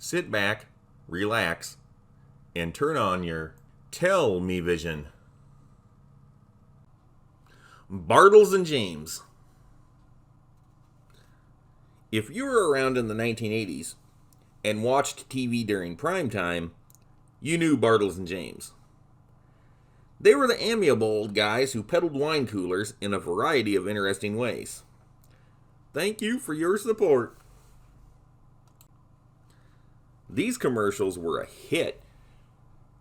sit back, relax, and turn on your Tell Me Vision. Bartles and Jaymes. If you were around in the 1980s and watched TV during prime time, you knew Bartles and Jaymes. They were the amiable old guys who peddled wine coolers in a variety of interesting ways. Thank you for your support. These commercials were a hit,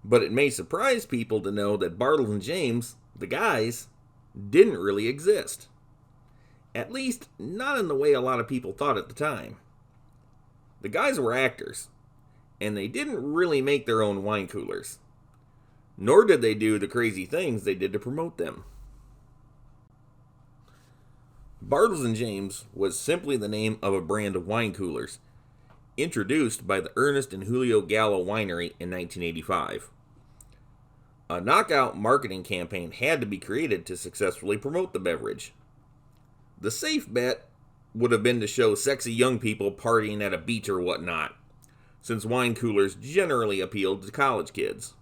but it may surprise people to know that Bartles and Jaymes, the guys, didn't really exist. At least, not in the way a lot of people thought at the time. The guys were actors, and they didn't really make their own wine coolers. Nor did they do the crazy things they did to promote them. Bartles and Jaymes was simply the name of a brand of wine coolers, introduced by the Ernest and Julio Gallo Winery in 1985. A knockout marketing campaign had to be created to successfully promote the beverage. The safe bet would have been to show sexy young people partying at a beach or whatnot, since wine coolers generally appealed to college kids.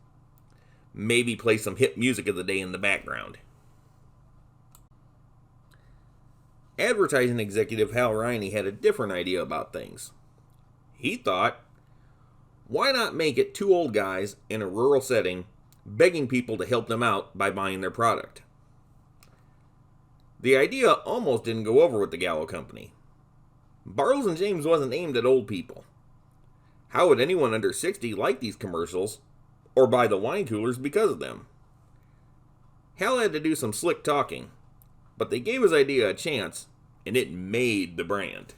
Maybe play some hip music of the day in the background. Advertising executive Hal Riney had a different idea about things. He thought, why not make it two old guys in a rural setting begging people to help them out by buying their product? The idea almost didn't go over with the Gallo Company. Bartles and Jaymes wasn't aimed at old people. How would anyone under 60 like these commercials or buy the wine coolers because of them? Hal had to do some slick talking, but they gave his idea a chance, and it made the brand.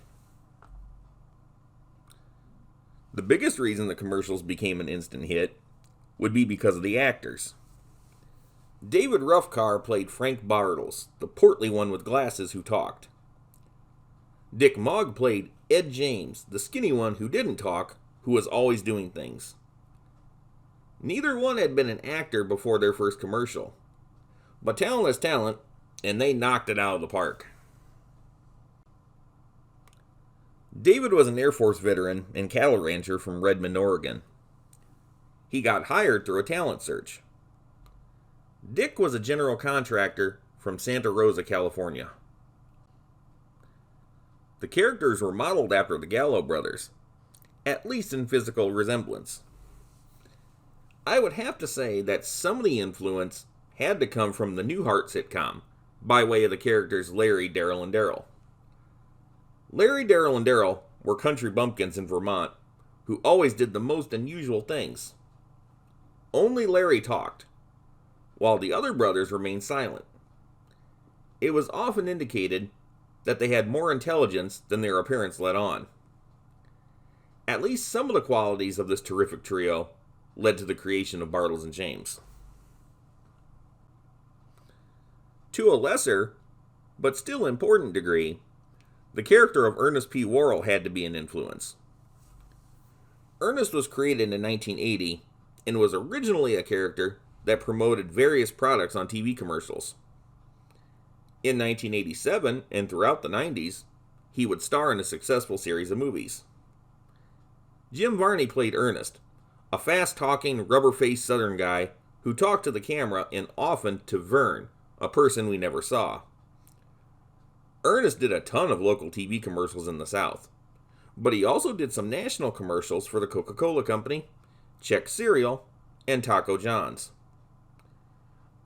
The biggest reason the commercials became an instant hit would be because of the actors. David Ruffcar played Frank Bartles, the portly one with glasses who talked. Dick Mogg played Ed Jaymes, the skinny one who didn't talk, who was always doing things. Neither one had been an actor before their first commercial, but talent is talent, and they knocked it out of the park. David was an Air Force veteran and cattle rancher from Redmond, Oregon. He got hired through a talent search. Dick was a general contractor from Santa Rosa, California. The characters were modeled after the Gallo brothers, at least in physical resemblance. I would have to say that some of the influence had to come from the Newhart sitcom, by way of the characters Larry, Daryl, and Daryl. Larry, Daryl, and Daryl were country bumpkins in Vermont who always did the most unusual things. Only Larry talked, while the other brothers remained silent. It was often indicated that they had more intelligence than their appearance let on. At least some of the qualities of this terrific trio led to the creation of Bartles and Jaymes. To a lesser, but still important degree, the character of Ernest P. Worrell had to be an influence. Ernest was created in 1980 and was originally a character that promoted various products on TV commercials. In 1987 and throughout the 90s, he would star in a successful series of movies. Jim Varney played Ernest, a fast-talking, rubber-faced Southern guy who talked to the camera and often to Vern, a person we never saw. Ernest did a ton of local TV commercials in the South, but he also did some national commercials for the Coca-Cola Company, Chex Cereal, and Taco John's.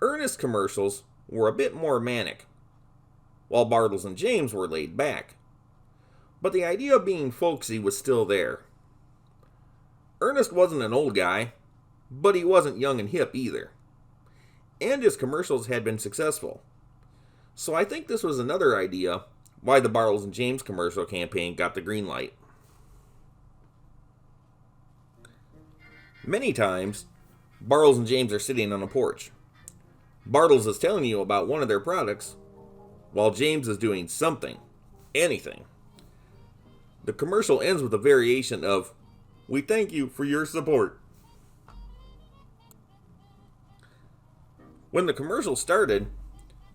Ernest's commercials were a bit more manic, while Bartles and Jaymes were laid back, but the idea of being folksy was still there. Ernest wasn't an old guy, but he wasn't young and hip either, and his commercials had been successful. So I think this was another idea why the Bartles and Jaymes commercial campaign got the green light. Many times, Bartles and Jaymes are sitting on a porch. Bartles is telling you about one of their products, while Jaymes is doing something, anything. The commercial ends with a variation of, "We thank you for your support." When the commercial started,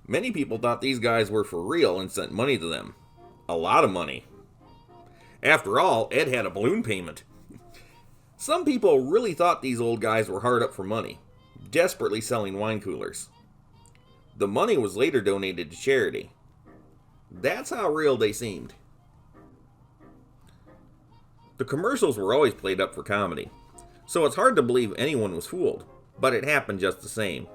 many people thought these guys were for real and sent money to them. A lot of money. After all, Ed had a balloon payment. Some people really thought these old guys were hard up for money, desperately selling wine coolers. The money was later donated to charity. That's how real they seemed. The commercials were always played up for comedy, so it's hard to believe anyone was fooled, but it happened just the same.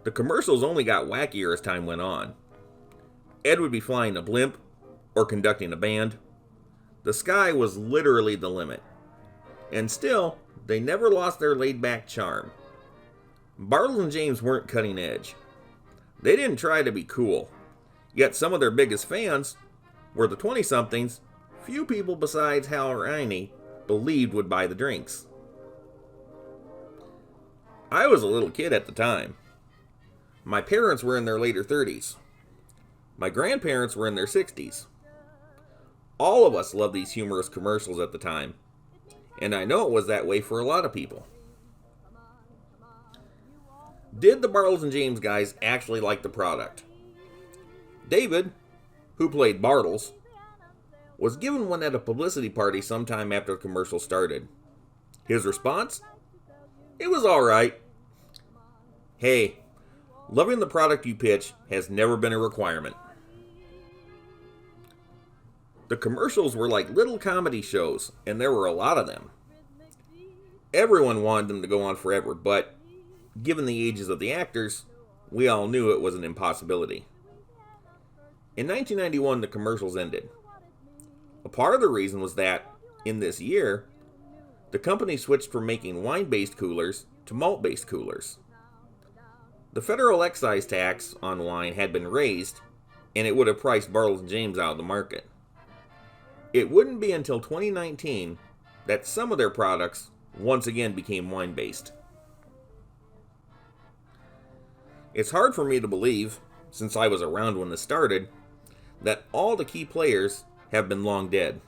The commercials only got wackier as time went on. Ed would be flying a blimp or conducting a band. The sky was literally the limit. And still, they never lost their laid-back charm. Bartles Jaymes weren't cutting edge. They didn't try to be cool. Yet some of their biggest fans were the 20-somethings few people besides Hal Riney believed would buy the drinks. I was a little kid at the time. My parents were in their later 30s. My grandparents were in their 60s. All of us loved these humorous commercials at the time, and I know it was that way for a lot of people. Did the Bartles and Jaymes guys actually like the product? David, who played Bartles, was given one at a publicity party sometime after the commercial started. His response? It was alright. Hey, loving the product you pitch has never been a requirement. The commercials were like little comedy shows, and there were a lot of them. Everyone wanted them to go on forever, but given the ages of the actors, we all knew it was an impossibility. In 1991, the commercials ended. A part of the reason was that, in this year, the company switched from making wine-based coolers to malt-based coolers. The federal excise tax on wine had been raised, and it would have priced Bartles Jaymes out of the market. It wouldn't be until 2019 that some of their products once again became wine-based. It's hard for me to believe, since I was around when this started, that all the key players have been long dead.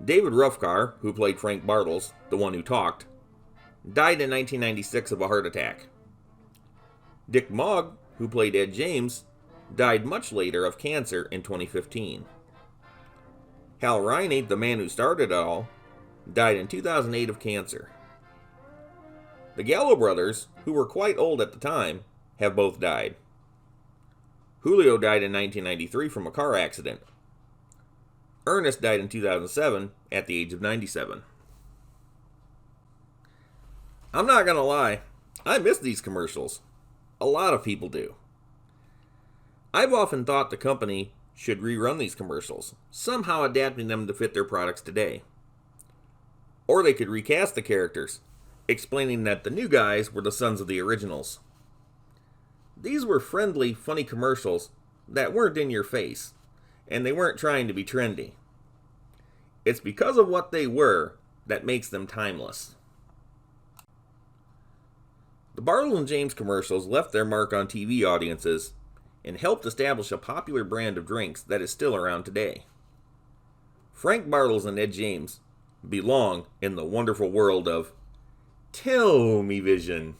David Ruffcar, who played Frank Bartles, the one who talked, died in 1996 of a heart attack. Dick Mogg, who played Ed Jaymes, died much later of cancer in 2015. Hal Riney, the man who started it all, died in 2008 of cancer. The Gallo brothers, who were quite old at the time, have both died. Julio died in 1993 from a car accident. Ernest died in 2007 at the age of 97. I'm not gonna lie, I miss these commercials. A lot of people do. I've often thought the company should rerun these commercials, somehow adapting them to fit their products today. Or they could recast the characters, explaining that the new guys were the sons of the originals. These were friendly, funny commercials that weren't in your face, and they weren't trying to be trendy. It's because of what they were that makes them timeless. The Bartles and Jaymes commercials left their mark on TV audiences and helped establish a popular brand of drinks that is still around today. Frank Bartles and Ed Jaymes belong in the wonderful world of television.